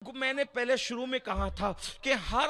میں نے پہلے شروع میں کہا تھا کہ ہر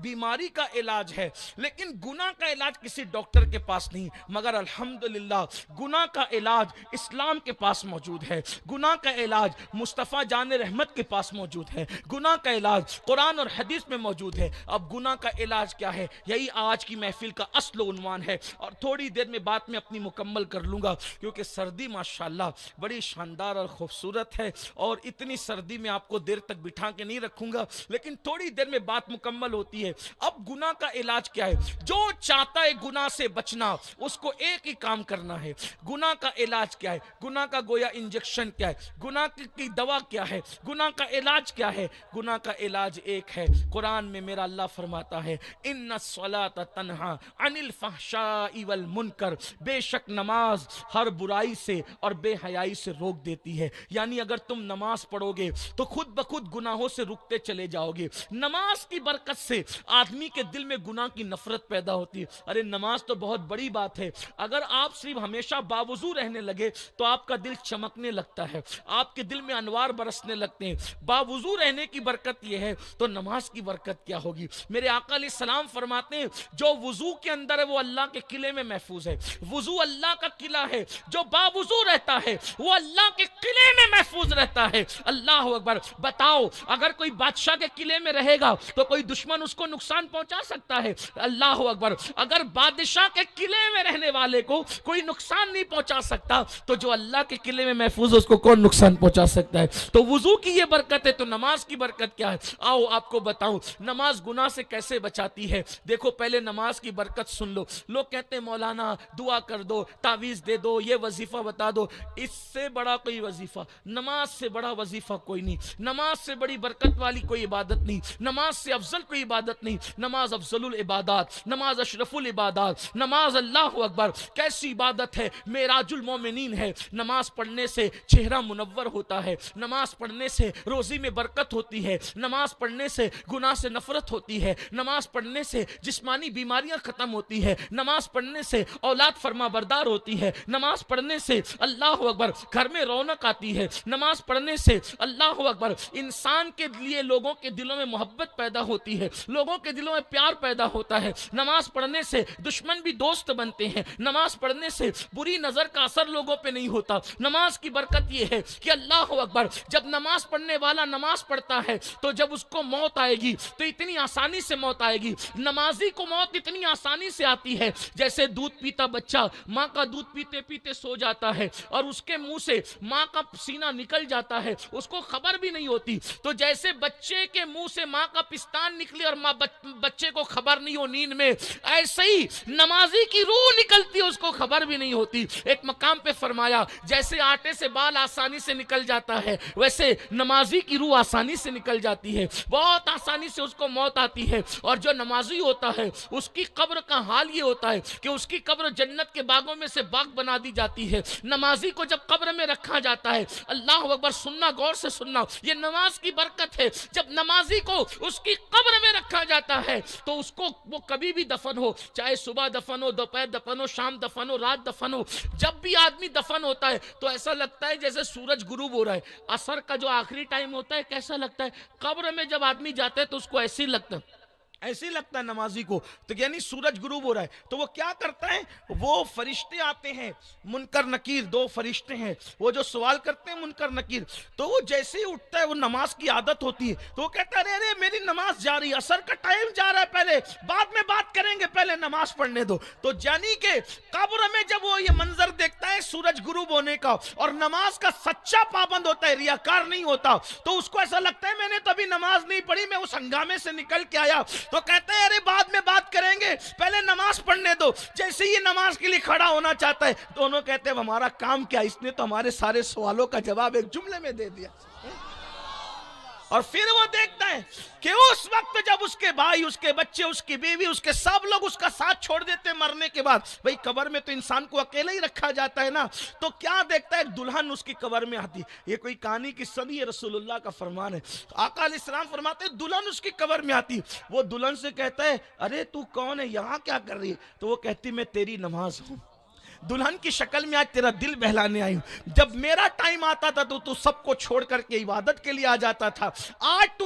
بیماری کا علاج ہے، لیکن گناہ کا علاج کسی ڈاکٹر کے پاس نہیں، مگر الحمدللہ گناہ کا علاج اسلام کے پاس موجود ہے، گناہ کا علاج مصطفیٰ جان رحمت کے پاس موجود ہے، گناہ کا علاج قرآن اور حدیث میں موجود ہے۔ اب گناہ کا علاج کیا ہے، یہی آج کی محفل کا اصل و عنوان ہے، اور تھوڑی دیر میں بات میں اپنی مکمل کر لوں گا، کیونکہ سردی ماشاءاللہ بڑی شاندار اور خوبصورت ہے، اور اتنی سردی میں آپ کو دیر تک بٹھا کے نہیں رکھوں گا، لیکن تھوڑی دیر میں بات مکمل ہوتی ہے۔ اب گناہ کا علاج کیا ہے؟ جو چاہتا ہے گناہ سے بچنا، اس کو ایک ہی کام کرنا ہے۔ گناہ کا علاج کیا ہے؟ گناہ کا گویا انجیکشن کیا ہے؟ گناہ کی دوا کیا ہے؟ گناہ کا علاج کیا ہے؟ گناہ کا علاج ایک ہے، قرآن میں میرا اللہ فرماتا ہے ان الصلاۃ تنہا عن الفحشاء والمنکر، بے شک نماز ہر برائی سے اور بے حیائی سے روک دیتی ہے۔ یعنی اگر تم نماز پڑھو گے تو خود بخود گناہوں سے رکتے چلے جاؤ گے۔ نماز کی برکت سے آدمی کے دل میں گناہ کی نفرت پیدا ہوتی ہے۔ ارے نماز تو بہت بڑی بات ہے، اگر آپ صرف ہمیشہ باوضو رہنے لگے تو آپ کا دل چمکنے لگتا ہے، آپ کے دل میں انوار برسنے لگتے ہیں۔ باوضو رہنے کی برکت یہ ہے تو نماز کی برکت کیا ہوگی؟ میرے آقا علیہ السلام فرماتے ہیں جو وضو کے اندر ہے وہ اللہ کے قلعے میں محفوظ ہے۔ وضو اللہ کا قلعہ ہے، جو باوضو رہتا ہے وہ اللہ کے قلعے میں محفوظ رہتا ہے۔ اللہ اکبر۔ بتاؤ اگر کوئی بادشاہ کے قلعے میں رہے گا تو کوئی دشمن اس کو نقصان پہنچا سکتا ہے؟ اللہ اکبر۔ اگر بادشاہ کے قلعے میں رہنے والے کو کوئی نقصان نہیں پہنچا سکتا تو جو اللہ کے قلعے میں محفوظ ہے اس کو کون نقصان پہنچا سکتا ہے؟ تو وضو کی یہ برکت ہے، تو نماز کی برکت کیا ہے؟ آؤ آپ کو بتاؤں نماز گناہ سے کیسے بچاتی ہے۔ دیکھو پہلے نماز کی برکت سن لو۔ لوگ کہتے ہیں مولانا دعا کر دو، تعویذ دے دو، یہ وظیفہ بتا دو۔ اس سے بڑا کوئی وظیفہ، نماز سے بڑا وظیفہ کوئی نہیں، نماز سے بڑی برکت والی کوئی عبادت نہیں، نماز سے افضل کوئی عبادت نہیں۔ نماز افضل العبادات، نماز اشرف العبادات، نماز اللہ اکبر کیسی عبادت ہے، معراج المومنین ہے۔ نماز پڑھنے سے چہرہ منور ہوتا ہے، نماز پڑھنے سے روزی میں برکت ہوتی ہے، نماز پڑھنے سے گناہ سے نفرت ہوتی ہے، نماز پڑھنے سے جسمانی بیماریاں ختم ہوتی ہے، نماز پڑھنے سے اولاد فرما بردار ہوتی ہے، نماز پڑھنے سے اللہ اکبر گھر میں رونق آتی ہے، نماز پڑھنے سے اللہ اکبر انسان کے لیے لوگوں کے دلوں میں محبت پیدا ہوتی ہے، لوگوں کے دلوں میں پیار پیدا ہوتا ہے۔ نماز پڑھنے سے دشمن بھی دوست بنتے ہیں، نماز پڑھنے سے بری نظر کا اثر لوگوں پہ نہیں ہوتا۔ نماز کی برکت یہ ہے کہ اللہ اکبر جب نماز پڑھنے والا نماز پڑھتا ہے تو جب اس کو موت آئے گی تو اتنی آسانی سے موت آئے گی۔ نمازی کو موت اتنی آسانی سے آتی ہے جیسے دودھ پیتا بچہ ماں کا دودھ پیتے پیتے سو جاتا ہے اور اس کے منہ سے ماں کا سینہ نکل جاتا ہے، اس کو خبر بھی نہیں ہوتی۔ تو جیسے بچے کے منہ سے ماں کا پستان نکلے اور بچے کو خبر نہیں ہو نیند میں، ایسے ہی نمازی کی روح نکلتی ہے، اس کو خبر بھی نہیں ہوتی۔ ایک مقام پہ فرمایا جیسے آٹے سے بال آسانی سے نکل جاتا ہے ویسے نمازی کی روح آسانی سے نکل جاتی ہے، بہت آسانی سے اس کو موت آتی ہے۔ اور جو نمازی ہوتا ہے اس کی قبر کا حال یہ ہوتا ہے کہ اس کی قبر جنت کے باغوں میں سے باغ بنا دی جاتی ہے۔ نمازی کو جب قبر میں رکھا جاتا ہے، اللہ اکبر سننا، غور سے سننا، یہ نماز کی برکت ہے، جب نمازی کو اس کی قبر میں رکھا جاتا ہے تو اس کو وہ کبھی بھی دفن ہو، چاہے صبح دفن ہو، دوپہر دفن ہو، شام دفن ہو، رات دفن ہو، جب بھی آدمی دفن ہوتا ہے تو ایسا لگتا ہے جیسے سورج غروب ہو رہا ہے۔ عصر کا جو آخری ٹائم ہوتا ہے کیسا لگتا ہے؟ قبر میں جب آدمی جاتا ہے تو اس کو ایسے ہی لگتا ہے، ایسے ہی لگتا ہے نمازی کو، تو یعنی سورج غروب ہو رہا ہے۔ تو وہ کیا کرتا ہے، وہ فرشتے آتے ہیں، منکر نکیر دو فرشتے ہیں، وہ جو سوال کرتے ہیں منکر نکیر، تو وہ جیسے ہی اٹھتا ہے، وہ نماز کی عادت ہوتی ہے تو وہ کہتا ہے ارے میری نماز جا رہی ہے، عصر کا ٹائم جا رہا ہے، پہلے بعد میں بات کریں گے، پہلے نماز پڑھنے دو۔ تو یعنی کہ قبر میں جب وہ یہ منظر دیکھتا ہے سورج غروب ہونے کا اور نماز کا سچا پابند ہوتا ہے، ریاکار نہیں ہوتا، تو اس کو ایسا لگتا ہے میں نے تو ابھی نماز نہیں پڑھی، میں اس ہنگامے سے نکل کے آیا، تو کہتے ہیں ارے بعد میں بات کریں گے، پہلے نماز پڑھنے دو۔ جیسے ہی نماز کے لیے کھڑا ہونا چاہتا ہے دونوں کہتے ہیں ہمارا کام کیا، اس نے تو ہمارے سارے سوالوں کا جواب ایک جملے میں دے دیا۔ اور پھر وہ دیکھتا ہے کہ اس وقت جب اس کے بھائی، اس کے بچے، اس کی بیوی، اس کے سب لوگ اس کا ساتھ چھوڑ دیتے مرنے کے بعد، بھئی قبر میں تو انسان کو اکیلے ہی رکھا جاتا ہے نا، تو کیا دیکھتا ہے ایک دلہن اس کی قبر میں آتی۔ یہ کوئی کہانی کی صدی ہے، رسول اللہ کا فرمان ہے۔ آقا علیہ السلام فرماتے ہیں دلہن اس کی قبر میں آتی، وہ دلہن سے کہتا ہے ارے تو کون ہے، یہاں کیا کر رہی ہے؟ تو وہ کہتی میں تیری نماز ہوں۔ دلہن کی شکل میں آج تیرا دل بہلانے آئی ہوں. جب میرا ٹائم آتا تھا تو سب کو چھوڑ کر کے عبادت کے لیے آ جاتا تھا. آج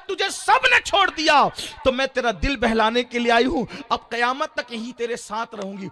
تجھے سب نے چھوڑ دیا تو میں تیرا دل بہلانے کے لیے آئی ہوں. اب قیامت تک یہی تیرے ساتھ رہوں گی.